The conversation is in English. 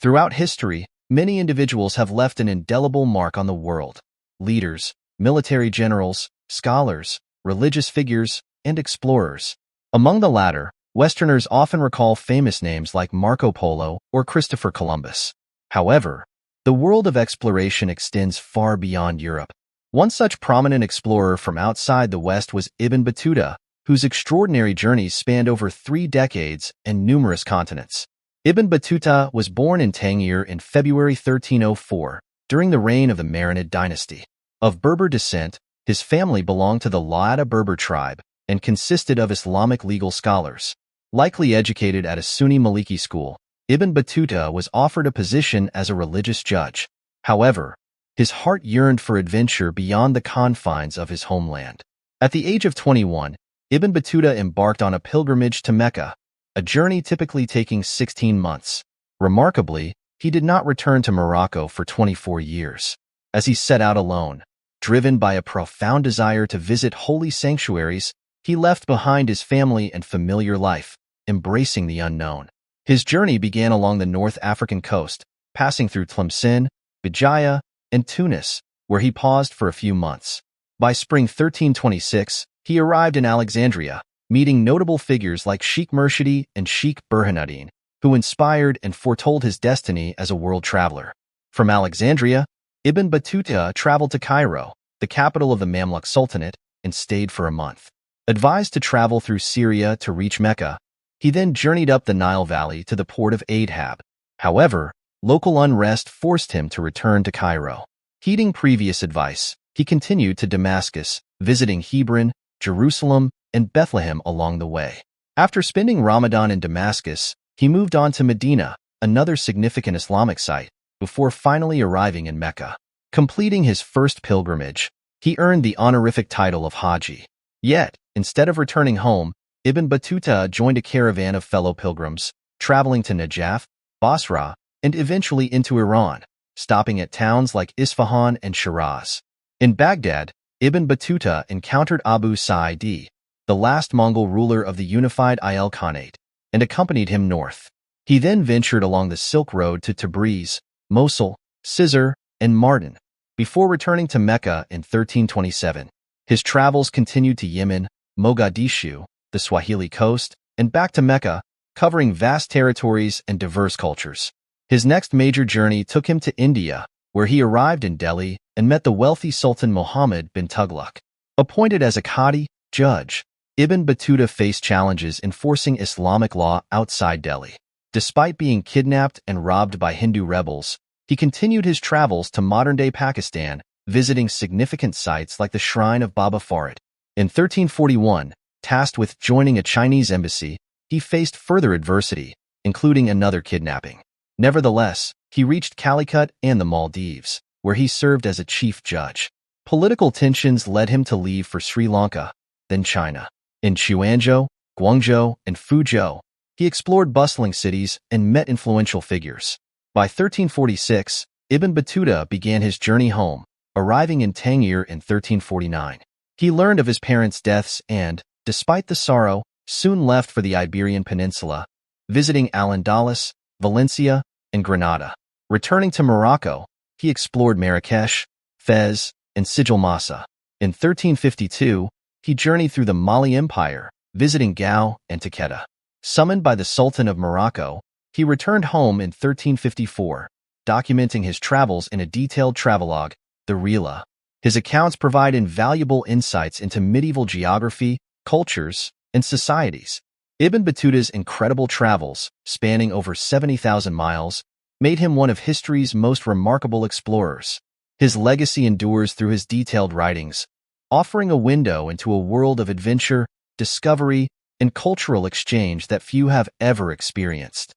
Throughout history, many individuals have left an indelible mark on the world. Leaders, military generals, scholars, religious figures, and explorers. Among the latter, Westerners often recall famous names like Marco Polo or Christopher Columbus. However, the world of exploration extends far beyond Europe. One such prominent explorer from outside the West was Ibn Battuta, whose extraordinary journeys spanned over 3 decades and numerous continents. Ibn Battuta was born in Tangier in February 1304, during the reign of the Marinid dynasty. Of Berber descent, his family belonged to the Laada Berber tribe and consisted of Islamic legal scholars. Likely educated at a Sunni Maliki school, Ibn Battuta was offered a position as a religious judge. However, his heart yearned for adventure beyond the confines of his homeland. At the age of 21, Ibn Battuta embarked on a pilgrimage to Mecca, a journey typically taking 16 months. Remarkably, he did not return to Morocco for 24 years. As he set out alone, driven by a profound desire to visit holy sanctuaries, he left behind his family and familiar life, embracing the unknown. His journey began along the North African coast, passing through Tlemcen, Béjaïa, and Tunis, where he paused for a few months. By spring 1326, he arrived in Alexandria, meeting notable figures like Sheikh Murshidi and Sheikh Burhanuddin, who inspired and foretold his destiny as a world traveler. From Alexandria, Ibn Battuta traveled to Cairo, the capital of the Mamluk Sultanate, and stayed for a month. Advised to travel through Syria to reach Mecca, he then journeyed up the Nile Valley to the port of Adhab. However, local unrest forced him to return to Cairo. Heeding previous advice, he continued to Damascus, visiting Hebron, Jerusalem, and Bethlehem along the way. After spending Ramadan in Damascus, he moved on to Medina, another significant Islamic site, before finally arriving in Mecca. Completing his first pilgrimage, he earned the honorific title of Haji. Yet, instead of returning home, Ibn Battuta joined a caravan of fellow pilgrims, traveling to Najaf, Basra, and eventually into Iran, stopping at towns like Isfahan and Shiraz. In Baghdad, Ibn Battuta encountered Abu Sa'id, the last Mongol ruler of the unified Ayel Khanate, and accompanied him north. He then ventured along the Silk Road to Tabriz, Mosul, Cizre, and Mardin, before returning to Mecca in 1327. His travels continued to Yemen, Mogadishu, the Swahili coast, and back to Mecca, covering vast territories and diverse cultures. His next major journey took him to India, where he arrived in Delhi and met the wealthy Sultan Muhammad bin Tughlaq. Appointed as a Qadi, judge, Ibn Battuta faced challenges enforcing Islamic law outside Delhi. Despite being kidnapped and robbed by Hindu rebels, he continued his travels to modern-day Pakistan, visiting significant sites like the Shrine of Baba Farid. In 1341, tasked with joining a Chinese embassy, he faced further adversity, including another kidnapping. Nevertheless, he reached Calicut and the Maldives, where he served as a chief judge. Political tensions led him to leave for Sri Lanka, then China. In Quanzhou, Guangzhou, and Fuzhou, he explored bustling cities and met influential figures. By 1346, Ibn Battuta began his journey home, arriving in Tangier in 1349. He learned of his parents' deaths and, despite the sorrow, soon left for the Iberian Peninsula, visiting Al-Andalus, Valencia, and Granada. Returning to Morocco, he explored Marrakesh, Fez, and Sijil Massa. In 1352, he journeyed through the Mali Empire, visiting Gao and Taqueta. Summoned by the Sultan of Morocco, he returned home in 1354, documenting his travels in a detailed travelogue, the Rila. His accounts provide invaluable insights into medieval geography, cultures, and societies. Ibn Battuta's incredible travels, spanning over 70,000 miles, made him one of history's most remarkable explorers. His legacy endures through his detailed writings, offering a window into a world of adventure, discovery, and cultural exchange that few have ever experienced.